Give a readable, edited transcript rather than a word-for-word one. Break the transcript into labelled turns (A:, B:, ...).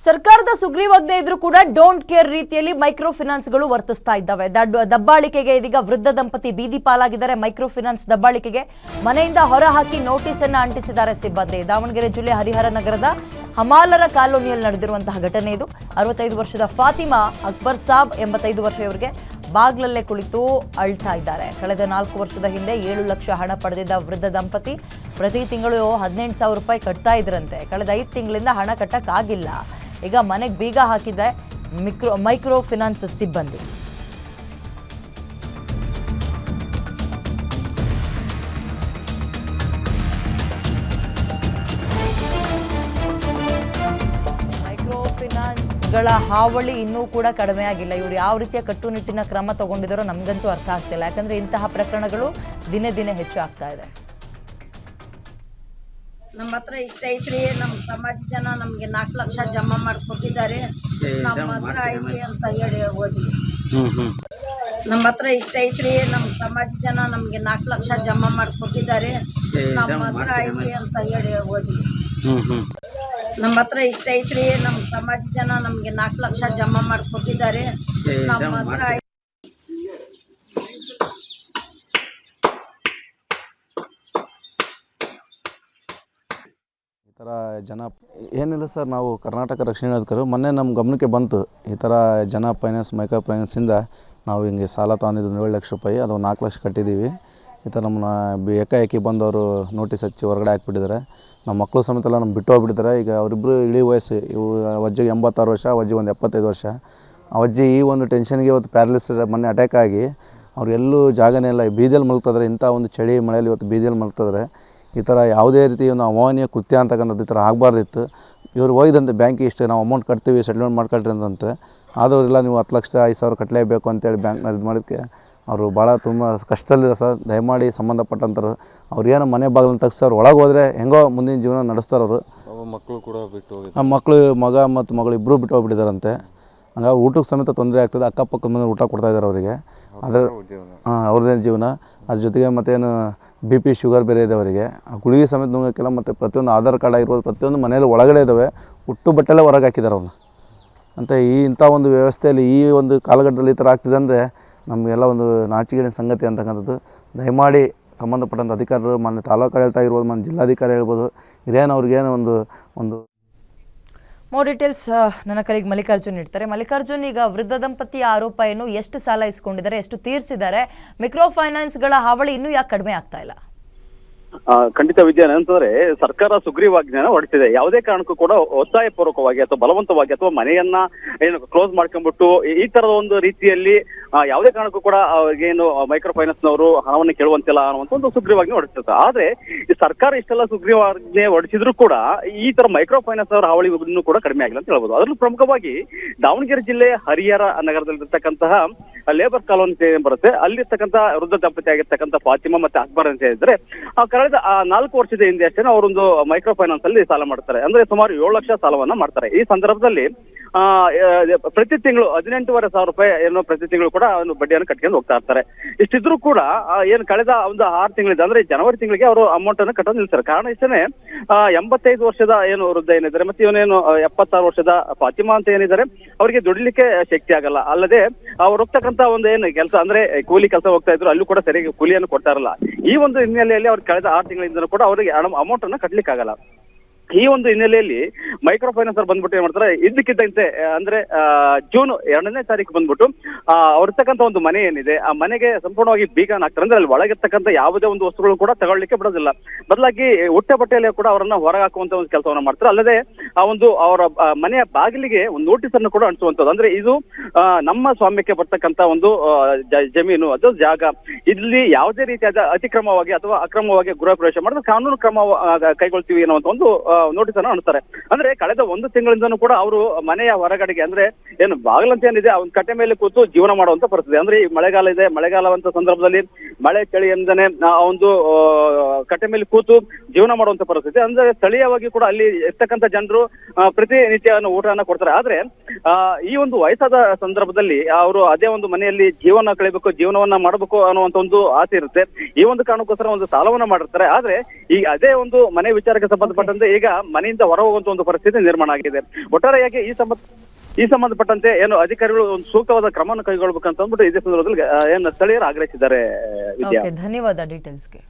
A: ಸರ್ಕಾರದ ಸುಗ್ರೀವಾಜ್ಞೆ ಇದ್ರೂ ಕೂಡ ಡೋಂಟ್ ಕೇರ್ ರೀತಿಯಲ್ಲಿ ಮೈಕ್ರೋ ಫಿನಾನ್ಸ್ಗಳು ವರ್ತಿಸ್ತಾ ಇದ್ದಾವೆ. ದಬ್ಬಾಳಿಕೆಗೆ ಇದೀಗ ವೃದ್ಧ ದಂಪತಿ ಬೀದಿ ಪಾಲಾಗಿದ್ದಾರೆ. ಮೈಕ್ರೋ ಫಿನಾನ್ಸ್ ದಬ್ಬಾಳಿಕೆಗೆ ಮನೆಯಿಂದ ಹೊರ ಹಾಕಿ ನೋಟಿಸ್ ಅನ್ನು ಅಂಟಿಸಿದ್ದಾರೆ ಸಿಬ್ಬಂದಿ. ದಾವಣಗೆರೆ ಜಿಲ್ಲೆ ಹರಿಹರ ನಗರದ ಹಮಾಲರ ಕಾಲೋನಿಯಲ್ಲಿ ನಡೆದಿರುವಂತಹ ಘಟನೆ ಇದು. 65 ವರ್ಷದ ಫಾತಿಮಾ ಅಕ್ಬರ್ ಸಾಬ್ 85 ವರ್ಷ ಇವರಿಗೆ ಬಾಗ್ಲಲ್ಲೇ ಕುಳಿತು ಅಳ್ತಾ ಇದ್ದಾರೆ. ಕಳೆದ 4 ವರ್ಷದ ಹಿಂದೆ 7 ಲಕ್ಷ ಹಣ ಪಡೆದಿದ್ದ ವೃದ್ಧ ದಂಪತಿ ಪ್ರತಿ ತಿಂಗಳು 18,000 ರೂಪಾಯಿ ಕಟ್ತಾ ಇದ್ರಂತೆ. ಕಳೆದ 5 ತಿಂಗಳಿಂದ ಹಣ ಕಟ್ಟಕ್ಕಾಗಿಲ್ಲ. ಈಗ ಮನೆಗೆ ಬೀಗ ಹಾಕಿದೆ ಮೈಕ್ರೋ ಫಿನಾನ್ಸ್ ಸಿಬ್ಬಂದಿ. ಮೈಕ್ರೋ ಫಿನಾನ್ಸ್ಗಳ ಹಾವಳಿ ಇನ್ನೂ ಕೂಡ ಕಡಿಮೆ ಆಗಿಲ್ಲ. ಇವರು ಯಾವ ರೀತಿಯ ಕಟ್ಟುನಿಟ್ಟಿನ ಕ್ರಮ ತಗೊಂಡಿದ್ದಾರೋ ನಮಗಂತೂ ಅರ್ಥ ಆಗ್ತಿಲ್ಲ. ಯಾಕಂದ್ರೆ ಇಂತಹ ಪ್ರಕರಣಗಳು ದಿನೇ ದಿನೇ ಹೆಚ್ಚು ಆಗ್ತಾ ಇದೆ.
B: ನಮ್ಮ ಹತ್ರ ಇಷ್ಟ ಐತ್ರಿ. ನಮ್ಮ ಸಮಾಜ ಜನ ನಮ್ಗೆ 4 ಲಕ್ಷ ಜಮಾ ಮಾಡಿಕೊಟ್ಟಿದ್ದಾರೆ. ನಮ್ಮ ಹತ್ರ ಐತಿ ಅಂತ ಹೇಳಿ ಓದಿ. ನಮ್ಮ ಹತ್ರ ಇಷ್ಟ ಐತ್ರಿ. ನಮ್ಮ ಸಮಾಜ ಜನ ನಮ್ಗೆ 4 ಲಕ್ಷ ಜಮಾ ಮಾಡಿಕೊಟ್ಟಿದ್ದಾರೆ. ನಮ್ಮ ಹತ್ರ ಐತಿ ಅಂತ ಹೇಳಿ ಓದಿ. ನಮ್ಮ ಹತ್ರ ಇಷ್ಟ ಐತ್ರಿ. ನಮ್ಮ ಸಮಾಜ ಜನ ನಮ್ಗೆ 4 ಲಕ್ಷ ಜಮಾ ಮಾಡಿಕೊಟ್ಟಿದ್ದಾರೆ. ನಮ್ಮ ಹತ್ರ
C: ಈ ಥರ ಜನ ಏನಿಲ್ಲ ಸರ್, ನಾವು ಕರ್ನಾಟಕ ರಕ್ಷಣಾ ಅಧಿಕಾರಿ ಮೊನ್ನೆ ನಮ್ಮ ಗಮನಕ್ಕೆ ಬಂತು. ಈ ಥರ ಜನ ಫೈನಾನ್ಸ್ ಮೈಕ್ರೋ ಫೈನಾನ್ಸಿಂದ ನಾವು ಹಿಂಗೆ ಸಾಲ ತೊಗೊಂಡಿದ್ದು 7 ಲಕ್ಷ ರೂಪಾಯಿ, ಅದು 4 ಲಕ್ಷ ಕಟ್ಟಿದ್ದೀವಿ. ಈ ಥರ ನಮ್ಮನ್ನ ಏಕಾಏಕಿ ಬಂದವರು ನೋಟಿಸ್ ಹಚ್ಚಿ ಹೊರಗಡೆ ಹಾಕ್ಬಿಟ್ಟಿದ್ದಾರೆ. ನಮ್ಮ ಮಕ್ಕಳು ಸಮೇತ ಎಲ್ಲ ನಮ್ಮ ಬಿಟ್ಟು ಹೋಗ್ಬಿಟ್ಟಿದ್ದಾರೆ. ಈಗ ಅವರಿಬ್ಬರು ಇಳಿ ವಯಸ್ಸು, ಇವು ಅಜ್ಜಿಗೆ 86 ವರ್ಷ, ಅಜ್ಜಿಗೆ ಒಂದು 75 ವರ್ಷ. ಆ ಅಜ್ಜಿ ಈ ಒಂದು ಟೆನ್ಷನ್ಗೆ ಇವತ್ತು ಪ್ಯಾರಲಿಸ್ ಮೊನ್ನೆ ಅಟ್ಯಾಕ್ ಆಗಿ ಅವ್ರು ಎಲ್ಲೂ ಜಾಗನೇ ಇಲ್ಲ, ಬೀದಿಯಲ್ಲಿ ಮಲಗ್ತಿದ್ದಾರೆ. ಇಂಥ ಒಂದು ಚಳಿ ಮಳೆಯಲ್ಲಿ ಇವತ್ತು ಬೀದಿಯಲ್ಲಿ ಮಲಗ್ತಿದ್ದಾರೆ. ಈ ಥರ ಯಾವುದೇ ರೀತಿ ಒಂದು ಅಮಾನ್ಯ ಕೃತ್ಯ ಅಂತಕ್ಕಂಥದ್ದು ಈ ಥರ ಆಗಬಾರ್ದಿತ್ತು. ಇವರು ಹೋಗಿದಂತೆ ಬ್ಯಾಂಕಿಗೆ ಇಷ್ಟೇ ನಾವು ಅಮೌಂಟ್ ಕಟ್ತೀವಿ, ಸೆಟ್ಲ್ಮೆಂಟ್ ಮಾಡ್ಕೊಳ್ರಿ ಅಂತಂತೆ. ಆದವರೆಲ್ಲ ನೀವು 10 ಲಕ್ಷ 5,000 ಕಟ್ಟಲೇಬೇಕು ಅಂತೇಳಿ ಬ್ಯಾಂಕ್ನಲ್ಲಿ ಇದು ಮಾಡೋದಕ್ಕೆ ಅವರು ಭಾಳ ತುಂಬ ಕಷ್ಟದಲ್ಲಿದೆ ಸರ್. ದಯಮಾಡಿ ಸಂಬಂಧಪಟ್ಟಂಥವ್ರು ಅವ್ರೇನು ಮನೆ ಬಾಗಿಲನ್ನು ತೆಗ್ಸಿ ಅವ್ರು ಒಳಗೆ ಹೋದರೆ ಹೆಂಗೋ ಮುಂದಿನ ಜೀವನ ನಡೆಸ್ತಾರೆ. ಅವರು
D: ಮಕ್ಕಳು ಕೂಡ ಬಿಟ್ಟು ಹೋಗಿ,
C: ಆ ಮಕ್ಕಳು ಮಗ ಮತ್ತು ಮಗಳು ಇಬ್ಬರು ಬಿಟ್ಟು ಹೋಗ್ಬಿಟ್ಟಿದ್ದಾರಂತೆ. ಹಂಗಾಗಿ ಊಟಕ್ಕೆ ಸಮೇತ ತೊಂದರೆ ಆಗ್ತದೆ. ಅಕ್ಕಪಕ್ಕದ ಮನೆ ಊಟ ಕೊಡ್ತಾಯಿದ್ದಾರೆ ಅವರಿಗೆ. ಅದ್ರ ಅವ್ರದ್ದೇನು ಜೀವನ. ಅದ್ರ ಜೊತೆಗೆ ಮತ್ತೇನು BP ಶುಗರ್ ಬೇರೆ ಇದೆ ಅವರಿಗೆ. ಆ ಗುಳಿಗೆ ಸಮೇತ ನುಂಗೋಕ್ಕಿಲ್ಲ. ಮತ್ತು ಪ್ರತಿಯೊಂದು ಆಧಾರ್ ಕಾರ್ಡ್ ಆಗಿರ್ಬೋದು, ಪ್ರತಿಯೊಂದು ಮನೇಲಿ ಒಳಗಡೆ ಇದ್ದಾವೆ. ಹುಟ್ಟು ಬಟ್ಟೆಲ್ಲ ಹೊರಗೆ ಹಾಕಿದ್ದಾರೆ ಅವ್ರನ್ನ ಅಂತ. ಇಂಥ ಒಂದು ವ್ಯವಸ್ಥೆಯಲ್ಲಿ ಈ ಒಂದು ಕಾಲಘಟ್ಟದಲ್ಲಿ ಈ ಥರ ಆಗ್ತಿದೆ ಅಂದರೆ ನಮಗೆಲ್ಲ ಒಂದು ನಾಚಿಕೆಯ ಸಂಗತಿ ಅಂತಕ್ಕಂಥದ್ದು. ದಯಮಾಡಿ ಸಂಬಂಧಪಟ್ಟಂಥ ಅಧಿಕಾರಿಗಳು, ಮಾನ್ಯ ತಾಲೂಕು ಆಡಳಿತ ಆಗಿರ್ಬೋದು, ಮಾನ್ಯ ಜಿಲ್ಲಾಧಿಕಾರಿ ಹೇಳ್ಬೋದು, ಇದೇನು ಅವ್ರಿಗೇನು ಒಂದು
A: ಮೋರ್ ಡೀಟೇಲ್ಸ್ ನನ್ನ ಕಲಿಗೆ ಮಲ್ಲಿಕಾರ್ಜುನ್ ಇಡ್ತಾರೆ. ಮಲ್ಲಿಕಾರ್ಜುನ್, ಈಗ ವೃದ್ಧ ದಂಪತಿಯ ಆರೋಪ ಏನು, ಎಷ್ಟು ಸಾಲ ಇಸ್ಕೊಂಡಿದ್ದಾರೆ, ಎಷ್ಟು ತೀರಿಸಿದ್ದಾರೆ, ಮೈಕ್ರೋ ಫೈನಾನ್ಸ್ಗಳ ಹಾವಳಿ ಇನ್ನೂ ಯಾಕೆ ಕಡಿಮೆ ಆಗ್ತಾ ಇಲ್ಲ?
E: ಖಂಡಿತ ವಿದ್ಯಾ, ಏನಂತಂದ್ರೆ ಸರ್ಕಾರ ಸುಗ್ರೀವಾಜ್ಞೆನ ಹೊರಡಿಸಿದೆ. ಯಾವುದೇ ಕಾರಣಕ್ಕೂ ಕೂಡ ಒತ್ತಾಯ ಪೂರ್ವಕವಾಗಿ ಅಥವಾ ಬಲವಂತವಾಗಿ ಅಥವಾ ಮನೆಯನ್ನ ಏನು ಕ್ಲೋಸ್ ಮಾಡ್ಕೊಂಡ್ಬಿಟ್ಟು ಈ ತರದ ಒಂದು ರೀತಿಯಲ್ಲಿ ಯಾವುದೇ ಕಾರಣಕ್ಕೂ ಕೂಡ ಏನು ಮೈಕ್ರೋ ಫೈನಾನ್ಸ್ ನವರು ಹಣವನ್ನು ಕೇಳುವಂತಿಲ್ಲ ಅನ್ನುವಂತ ಒಂದು ಸುಗ್ರೀವಾಜ್ಞೆ ಹೊರಡಿಸುತ್ತೆ. ಆದ್ರೆ ಈ ಸರ್ಕಾರ ಇಷ್ಟೆಲ್ಲ ಸುಗ್ರೀವಾಜ್ಞೆ ಹೊರಡಿಸಿದ್ರು ಕೂಡ ಈ ತರ ಮೈಕ್ರೋ ಫೈನಾನ್ಸ್ ಅವರ ಹಾವಳಿ ಇನ್ನೂ ಕೂಡ ಕಡಿಮೆ ಆಗಿಲ್ಲ ಅಂತ ಹೇಳ್ಬೋದು. ಅದರಲ್ಲೂ ಪ್ರಮುಖವಾಗಿ ದಾವಣಗೆರೆ ಜಿಲ್ಲೆ ಹರಿಹರ ನಗರದಲ್ಲಿರ್ತಕ್ಕಂತಹ ಲೇಬರ್ ಕಾಲೋನಿ ಬರುತ್ತೆ. ಅಲ್ಲಿರ್ತಕ್ಕಂಥ ವೃದ್ಧ ದಂಪತಿ ಆಗಿರ್ತಕ್ಕಂಥ ಫಾತಿಮಾ ಮತ್ತೆ ಅಕ್ಬರ್ ಅಂತ ಹೇಳಿದ್ರೆ ಕಳೆದ 4 ವರ್ಷದ ಹಿಂದೆ ಅಷ್ಟೇ ಅವರೊಂದು ಮೈಕ್ರೋ ಫೈನಾನ್ಸ್ ಅಲ್ಲಿ ಸಾಲ ಮಾಡ್ತಾರೆ. ಅಂದ್ರೆ ಸುಮಾರು 7 ಲಕ್ಷ ಸಾಲವನ್ನ ಮಾಡ್ತಾರೆ. ಈ ಸಂದರ್ಭದಲ್ಲಿ ಪ್ರತಿ ತಿಂಗಳು 18,500 ರೂಪಾಯಿ ಏನೋ ಪ್ರತಿ ತಿಂಗಳು ಕೂಡ ಬಡ್ಡಿಯನ್ನು ಕಟ್ಕೊಂಡು ಹೋಗ್ತಾ ಇರ್ತಾರೆ. ಇಷ್ಟಿದ್ರು ಕೂಡ ಏನು ಕಳೆದ ಒಂದು 6 ತಿಂಗಳಿಂದ ಅಂದ್ರೆ ಜನವರಿ ತಿಂಗಳಿಗೆ ಅವರು ಅಮೌಂಟ್ ಅನ್ನು ಕಟ್ಟೋದು ನಿಲ್ತಾರೆ. ಕಾರಣ ಇಷ್ಟೇ, 85 ವರ್ಷದ ಏನು ವೃದ್ಧ ಏನಿದ್ದಾರೆ ಮತ್ತೆ ಇವನೇನು 76 ವರ್ಷದ ಫಾತಿಮಾ ಅಂತ ಏನಿದ್ದಾರೆ ಅವರಿಗೆ ದುಡಿಲಿಕ್ಕೆ ಶಕ್ತಿ ಆಗಲ್ಲ. ಅಲ್ಲದೆ ಅವ್ರು ಹೋಗ್ತಕ್ಕಂತ ಒಂದು ಏನು ಕೆಲಸ ಅಂದ್ರೆ ಕೂಲಿ ಕೆಲಸ ಹೋಗ್ತಾ ಇದ್ರು, ಅಲ್ಲೂ ಕೂಡ ಸರಿಯಾಗಿ ಕೂಲಿಯನ್ನು ಕೊಡ್ತಾ ಇರಲ್ಲ. ಈ ಒಂದು ಹಿನ್ನೆಲೆಯಲ್ಲಿ ಅವ್ರು ಕಳೆದ 6 ತಿಂಗಳಿಂದ ಕೂಡ ಅವರಿಗೆ ಅಮೌಂಟ್ ಅನ್ನ ಕಟ್ಲಿಕ್ಕೆ ಆಗಲ್ಲ. ಈ ಒಂದು ಹಿನ್ನೆಲೆಯಲ್ಲಿ ಮೈಕ್ರೋ ಫೈನಾನ್ಸರ್ ಬಂದ್ಬಿಟ್ಟು ಏನ್ ಮಾಡ್ತಾರೆ, ಇದ್ದಕ್ಕಿದ್ದಂತೆ ಅಂದ್ರೆ ಜೂನ್ 2ನೇ ತಾರೀಕು ಬಂದ್ಬಿಟ್ಟು ಅವ್ರಿರ್ತಕ್ಕಂಥ ಒಂದು ಮನೆ ಏನಿದೆ ಆ ಮನೆಗೆ ಸಂಪೂರ್ಣವಾಗಿ ಬೀಗನ ಹಾಕ್ತಾರೆ. ಅಂದ್ರೆ ಅಲ್ಲಿ ಒಳಗಿರ್ತಕ್ಕಂಥ ಯಾವುದೇ ಒಂದು ವಸ್ತುಗಳು ಕೂಡ ತಗೊಳ್ಳಿಕ್ಕೆ ಬಿಡೋದಿಲ್ಲ. ಬದಲಾಗಿ ಹುಟ್ಟೆ ಬಟ್ಟೆಯಲ್ಲಿ ಕೂಡ ಅವರನ್ನ ಹೊರಗೆ ಹಾಕುವಂತ ಒಂದು ಕೆಲಸವನ್ನ ಮಾಡ್ತಾರೆ. ಅಲ್ಲದೆ ಆ ಒಂದು ಅವರ ಮನೆಯ ಬಾಗಿಲಿಗೆ ಒಂದು ನೋಟಿಸ್ ಅನ್ನು ಕೂಡ ಅಂಟಿಸುವಂತದ್ದು. ಅಂದ್ರೆ ಇದು ನಮ್ಮ ಸ್ವಾಮ್ಯಕ್ಕೆ ಬರ್ತಕ್ಕಂಥ ಒಂದು ಜಮೀನು, ಅದು ಜಾಗ. ಇಲ್ಲಿ ಯಾವುದೇ ರೀತಿಯಾದ ಅತಿಕ್ರಮವಾಗಿ ಅಥವಾ ಅಕ್ರಮವಾಗಿ ಗೃಹ ಪ್ರವೇಶ ಮಾಡಿದ್ರೆ ಕಾನೂನು ಕ್ರಮ ಕೈಗೊಳ್ತೀವಿ ಅನ್ನುವಂತ ಒಂದು ನೋಟಿಸ್ ಅನ್ನು ಅಂಟಿಸ್ತಾರೆ. ಅಂದ್ರೆ ಕಳೆದ 1 ತಿಂಗಳಿಂದನೂ ಕೂಡ ಅವರು ಮನೆಯ ಹೊರಗಡೆಗೆ ಅಂದ್ರೆ ಏನು ಬಾಗಿಲಂತ ಏನಿದೆ ಅವ್ನ ಕಟ್ಟೆ ಮೇಲೆ ಕೂತು ಜೀವನ ಮಾಡುವಂತ ಪರಿಸ್ಥಿತಿ. ಅಂದ್ರೆ ಈ ಮಳೆಗಾಲ ಇದೆ, ಮಳೆಗಾಲವಂತ ಸಂದರ್ಭದಲ್ಲಿ ಮಳೆ ಚಳಿ ಎಂದನೆ ಒಂದು ಕಟ್ಟೆ ಮೇಲೆ ಕೂತು ಜೀವನ ಮಾಡುವಂತ ಪರಿಸ್ಥಿತಿ. ಅಂದ್ರೆ ಸ್ಥಳೀಯವಾಗಿ ಕೂಡ ಅಲ್ಲಿ ಇರ್ತಕ್ಕಂಥ ಜನರು ಪ್ರತಿನಿತ್ಯ ಊಟನ ಕೊಡ್ತಾರೆ. ಆದ್ರೆ ಈ ಒಂದು ವಯಸ್ಸಾದ ಸಂದರ್ಭದಲ್ಲಿ ಅವರು ಅದೇ ಒಂದು ಮನೆಯಲ್ಲಿ ಜೀವನ ಕಳಿಬೇಕು, ಜೀವನವನ್ನ ಮಾಡಬೇಕು ಅನ್ನುವಂತ ಒಂದು ಆಸೆ ಇರುತ್ತೆ. ಈ ಒಂದು ಕಾರಣಕ್ಕೋಸ್ಕರ ಒಂದು ಸಾಲವನ್ನ ಮಾಡಿರ್ತಾರೆ. ಆದ್ರೆ ಈ ಅದೇ ಒಂದು ಮನೆ ವಿಚಾರಕ್ಕೆ ಸಂಬಂಧಪಟ್ಟಂತೆ ಈಗ ಮನೆಯಿಂದ ಹೊರ ಹೋಗುವಂತ ಒಂದು ಪರಿಸ್ಥಿತಿ ನಿರ್ಮಾಣ ಆಗಿದೆ. ಒಟ್ಟಾರೆಯಾಗಿ ಈ ಸಂಬಂಧಪಟ್ಟಂತೆ ಏನು ಅಧಿಕಾರಿಗಳು ಒಂದು ಸೂಕ್ತವಾದ ಕ್ರಮವನ್ನು ಕೈಗೊಳ್ಳಬೇಕಂತ ಅಂದ್ಬಿಟ್ಟು ಇದೇ ಸಂದರ್ಭದಲ್ಲಿ ಏನು ಸ್ಥಳೀಯರು ಆಗ್ರಹಿಸಿದ್ದಾರೆ. ವಿದ್ಯಾ,
A: ಧನ್ಯವಾದ ಡೀಟೇಲ್ಸ್ಗೆ.